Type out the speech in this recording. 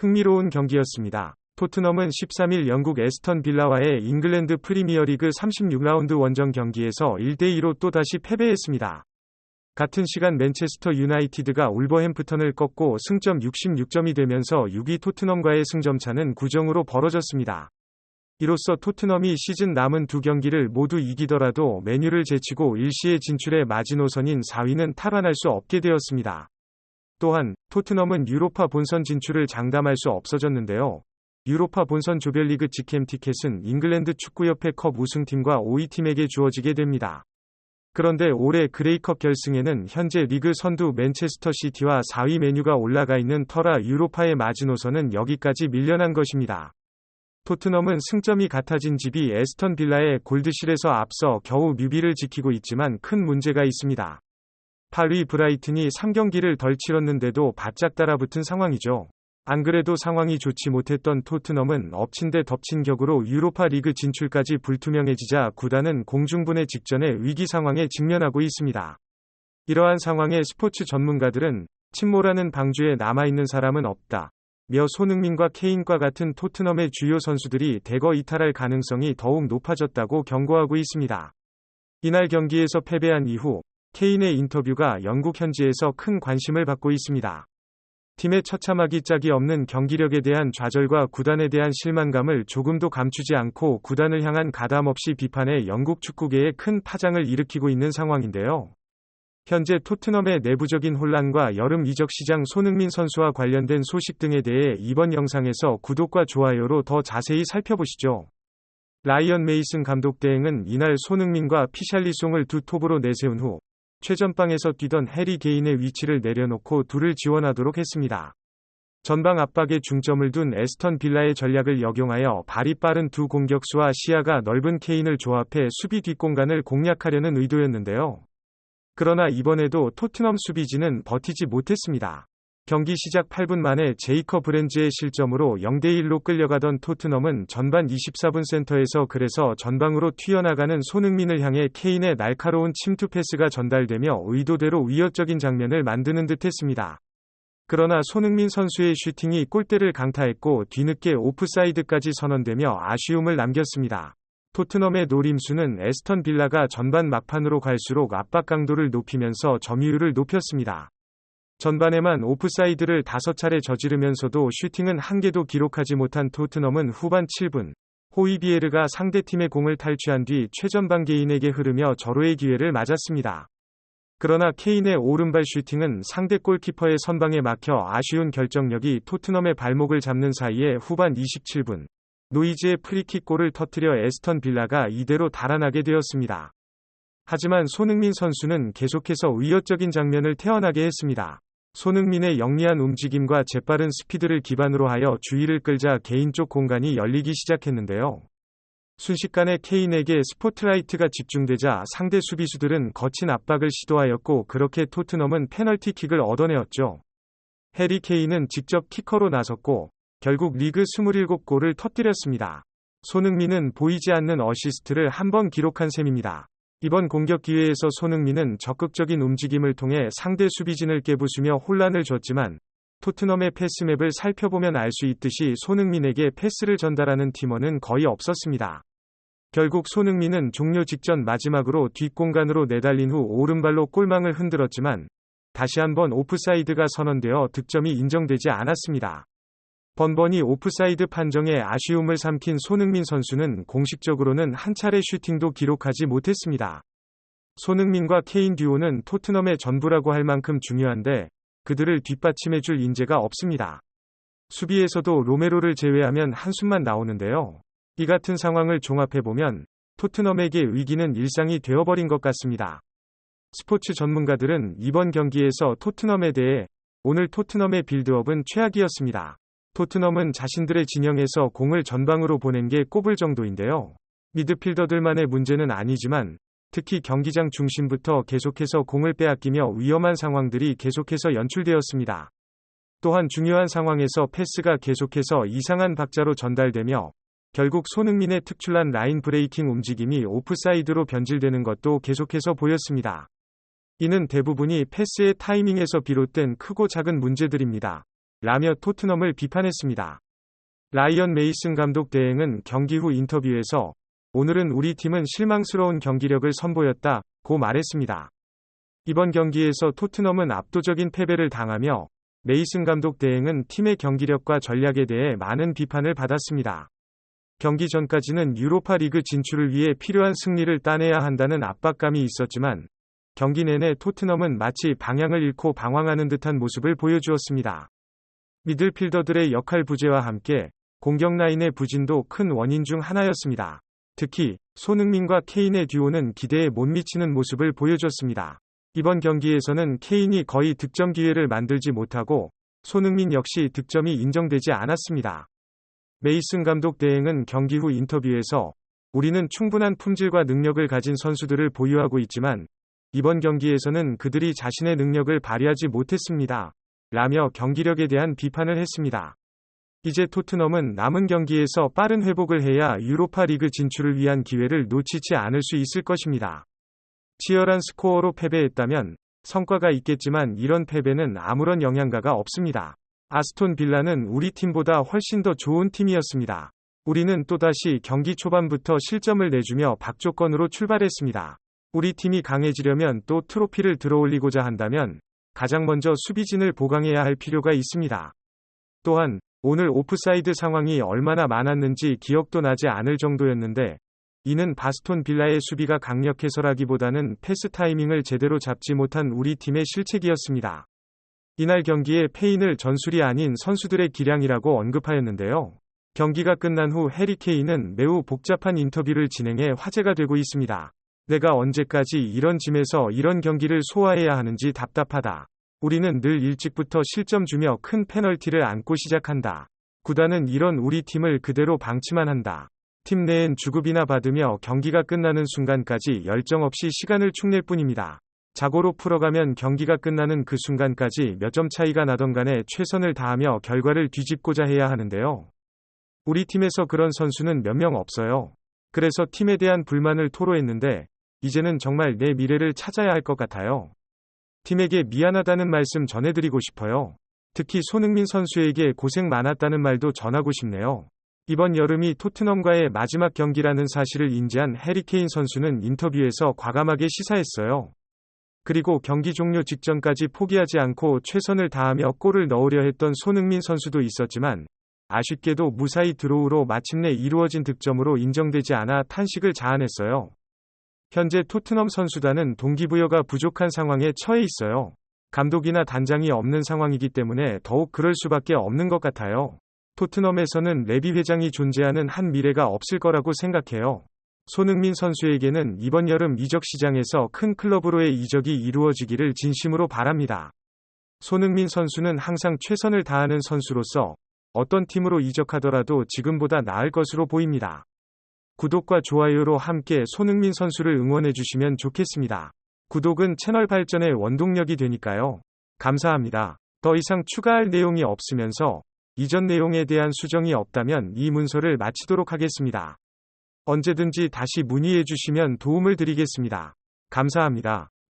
흥미로운 경기였습니다. 토트넘은 13일 영국 에스턴 빌라와의 잉글랜드 프리미어리그 36라운드 원정 경기에서 1대2로 또다시 패배했습니다. 같은 시간 맨체스터 유나이티드가 울버햄프턴을 꺾고 승점 66점이 되면서 6위 토트넘과의 승점차는 9점으로 벌어졌습니다. 이로써 토트넘이 시즌 남은 두 경기를 모두 이기더라도 맨유를 제치고 일시의 진출의 마지노선인 4위는 탈환할 수 없게 되었습니다. 또한 토트넘은 유로파 본선 진출을 장담할 수 없어졌는데요. 유로파 본선 조별리그 직캠 티켓은 잉글랜드 축구협회 컵 우승팀과 5위 팀에게 주어지게 됩니다. 그런데 올해 그레이컵 결승에는 현재 리그 선두 맨체스터 시티와 4위 맨유가 올라가 있는 터라 유로파의 마지노선은 여기까지 밀려난 것입니다. 토트넘은 승점이 같아진 집이 에스턴 빌라의 골드실에서 앞서 겨우 뮤비를 지키고 있지만 큰 문제가 있습니다. 8위 브라이튼이 3경기를 덜 치렀는데도 바짝 따라붙은 상황이죠. 안 그래도 상황이 좋지 못했던 토트넘은 엎친 데 덮친 격으로 유로파 리그 진출까지 불투명해지자 구단은 공중분해 직전의 위기 상황에 직면하고 있습니다. 이러한 상황에 스포츠 전문가들은 침몰하는 방주에 남아있는 사람은 없다 며 손흥민과 케인과 같은 토트넘의 주요 선수들이 대거 이탈할 가능성이 더욱 높아졌다고 경고하고 있습니다. 이날 경기에서 패배한 이후 케인의 인터뷰가 영국 현지에서 큰 관심을 받고 있습니다. 팀의 처참하기 짝이 없는 경기력에 대한 좌절과 구단에 대한 실망감을 조금도 감추지 않고 구단을 향한 가감없이 비판해 영국 축구계에 큰 파장을 일으키고 있는 상황인데요. 현재 토트넘의 내부적인 혼란과 여름 이적 시장 손흥민 선수와 관련된 소식 등에 대해 이번 영상에서 구독과 좋아요로 더 자세히 살펴보시죠. 라이언 메이슨 감독 대행은 이날 손흥민과 피샬리송을 두 톱으로 내세운 후 최전방에서 뛰던 해리 게인의 위치를 내려놓고 둘을 지원하도록 했습니다. 전방 압박에 중점을 둔 에스턴 빌라의 전략을 역용하여 발이 빠른 두 공격수와 시야가 넓은 케인을 조합해 수비 뒷공간을 공략하려는 의도였는데요. 그러나 이번에도 토트넘 수비진은 버티지 못했습니다. 경기 시작 8분 만에 제이커 브랜즈의 실점으로 0대1로 끌려가던 토트넘은 전반 24분 센터에서 그래서 전방으로 튀어나가는 손흥민을 향해 케인의 날카로운 침투 패스가 전달되며 의도대로 위협적인 장면을 만드는 듯했습니다. 그러나 손흥민 선수의 슈팅이 골대를 강타했고 뒤늦게 오프사이드까지 선언되며 아쉬움을 남겼습니다. 토트넘의 노림수는 에스턴 빌라가 전반 막판으로 갈수록 압박 강도를 높이면서 점유율을 높였습니다. 전반에만 오프사이드를 5차례 저지르면서도 슈팅은 한 개도 기록하지 못한 토트넘은 후반 7분 호이비에르가 상대팀의 공을 탈취한 뒤 최전방 개인에게 흐르며 절호의 기회를 맞았습니다. 그러나 케인의 오른발 슈팅은 상대 골키퍼의 선방에 막혀 아쉬운 결정력이 토트넘의 발목을 잡는 사이에 후반 27분 노이즈의 프리킥 골을 터뜨려 에스턴 빌라가 이대로 달아나게 되었습니다. 하지만 손흥민 선수는 계속해서 위협적인 장면을 태어나게 했습니다. 손흥민의 영리한 움직임과 재빠른 스피드를 기반으로 하여 주의를 끌자 개인 쪽 공간이 열리기 시작했는데요. 순식간에 케인에게 스포트라이트가 집중되자 상대 수비수들은 거친 압박을 시도하였고 그렇게 토트넘은 페널티킥을 얻어내었죠. 해리 케인은 직접 키커로 나섰고 결국 리그 27골을 터뜨렸습니다. 손흥민은 보이지 않는 어시스트를 한 번 기록한 셈입니다. 이번 공격 기회에서 손흥민은 적극적인 움직임을 통해 상대 수비진을 깨부수며 혼란을 줬지만 토트넘의 패스맵을 살펴보면 알 수 있듯이 손흥민에게 패스를 전달하는 팀원은 거의 없었습니다. 결국 손흥민은 종료 직전 마지막으로 뒷공간으로 내달린 후 오른발로 골망을 흔들었지만 다시 한번 오프사이드가 선언되어 득점이 인정되지 않았습니다. 번번이 오프사이드 판정에 아쉬움을 삼킨 손흥민 선수는 공식적으로는 한 차례 슈팅도 기록하지 못했습니다. 손흥민과 케인 듀오는 토트넘의 전부라고 할 만큼 중요한데 그들을 뒷받침해줄 인재가 없습니다. 수비에서도 로메로를 제외하면 한숨만 나오는데요. 이 같은 상황을 종합해보면 토트넘에게 위기는 일상이 되어버린 것 같습니다. 스포츠 전문가들은 이번 경기에서 토트넘에 대해 오늘 토트넘의 빌드업은 최악이었습니다. 토트넘은 자신들의 진영에서 공을 전방으로 보낸 게 꼽을 정도인데요. 미드필더들만의 문제는 아니지만 특히 경기장 중심부터 계속해서 공을 빼앗기며 위험한 상황들이 계속해서 연출되었습니다. 또한 중요한 상황에서 패스가 계속해서 이상한 박자로 전달되며 결국 손흥민의 특출난 라인 브레이킹 움직임이 오프사이드로 변질되는 것도 계속해서 보였습니다. 이는 대부분이 패스의 타이밍에서 비롯된 크고 작은 문제들입니다. 라며 토트넘을 비판했습니다. 라이언 메이슨 감독 대행은 경기 후 인터뷰에서 오늘은 우리 팀은 실망스러운 경기력을 선보였다고 말했습니다. 이번 경기에서 토트넘은 압도적인 패배를 당하며 메이슨 감독 대행은 팀의 경기력과 전략에 대해 많은 비판을 받았습니다. 경기 전까지는 유로파 리그 진출을 위해 필요한 승리를 따내야 한다는 압박감이 있었지만 경기 내내 토트넘은 마치 방향을 잃고 방황하는 듯한 모습을 보여주었습니다. 미들필더들의 역할 부재와 함께 공격 라인의 부진도 큰 원인 중 하나였습니다. 특히 손흥민과 케인의 듀오는 기대에 못 미치는 모습을 보여줬습니다. 이번 경기에서는 케인이 거의 득점 기회를 만들지 못하고 손흥민 역시 득점이 인정되지 않았습니다. 메이슨 감독 대행은 경기 후 인터뷰에서 우리는 충분한 품질과 능력을 가진 선수들을 보유하고 있지만 이번 경기에서는 그들이 자신의 능력을 발휘하지 못했습니다. 라며 경기력에 대한 비판을 했습니다. 이제 토트넘은 남은 경기에서 빠른 회복을 해야 유로파 리그 진출을 위한 기회를 놓치지 않을 수 있을 것입니다. 치열한 스코어로 패배했다면 성과가 있겠지만 이런 패배는 아무런 영향가가 없습니다. 아스톤 빌라는 우리 팀보다 훨씬 더 좋은 팀이었습니다. 우리는 또다시 경기 초반부터 실점을 내주며 박조건으로 출발했습니다. 우리 팀이 강해지려면 또 트로피를 들어올리고자 한다면 가장 먼저 수비진을 보강해야 할 필요가 있습니다. 또한 오늘 오프사이드 상황이 얼마나 많았는지 기억도 나지 않을 정도였는데 이는 바스톤 빌라의 수비가 강력해서라기보다는 패스 타이밍을 제대로 잡지 못한 우리 팀의 실책이었습니다. 이날 경기에 페인을 전술이 아닌 선수들의 기량이라고 언급하였는데요. 경기가 끝난 후 해리 케인은 매우 복잡한 인터뷰를 진행해 화제가 되고 있습니다. 내가 언제까지 이런 짐에서 이런 경기를 소화해야 하는지 답답하다. 우리는 늘 일찍부터 실점 주며 큰 페널티를 안고 시작한다. 구단은 이런 우리 팀을 그대로 방치만 한다. 팀 내엔 주급이나 받으며 경기가 끝나는 순간까지 열정 없이 시간을 축낼 뿐입니다. 자고로 풀어가면 경기가 끝나는 그 순간까지 몇 점 차이가 나던 간에 최선을 다하며 결과를 뒤집고자 해야 하는데요. 우리 팀에서 그런 선수는 몇 명 없어요. 그래서 팀에 대한 불만을 토로했는데 이제는 정말 내 미래를 찾아야 할 것 같아요. 팀에게 미안하다는 말씀 전해드리고 싶어요. 특히 손흥민 선수에게 고생 많았다는 말도 전하고 싶네요. 이번 여름이 토트넘과의 마지막 경기라는 사실을 인지한 해리 케인 선수는 인터뷰에서 과감하게 시사했어요. 그리고 경기 종료 직전까지 포기하지 않고 최선을 다하며 골을 넣으려 했던 손흥민 선수도 있었지만 아쉽게도 무사히 드로우로 마침내 이루어진 득점으로 인정되지 않아 탄식을 자아냈어요. 현재 토트넘 선수단은 동기부여가 부족한 상황에 처해 있어요. 감독이나 단장이 없는 상황이기 때문에 더욱 그럴 수밖에 없는 것 같아요. 토트넘에서는 레비 회장이 존재하는 한 미래가 없을 거라고 생각해요. 손흥민 선수에게는 이번 여름 이적 시장에서 큰 클럽으로의 이적이 이루어지기를 진심으로 바랍니다. 손흥민 선수는 항상 최선을 다하는 선수로서 어떤 팀으로 이적하더라도 지금보다 나을 것으로 보입니다. 구독과 좋아요로 함께 손흥민 선수를 응원해주시면 좋겠습니다. 구독은 채널 발전의 원동력이 되니까요. 감사합니다. 더 이상 추가할 내용이 없으면서 이전 내용에 대한 수정이 없다면 이 문서를 마치도록 하겠습니다. 언제든지 다시 문의해 주시면 도움을 드리겠습니다. 감사합니다.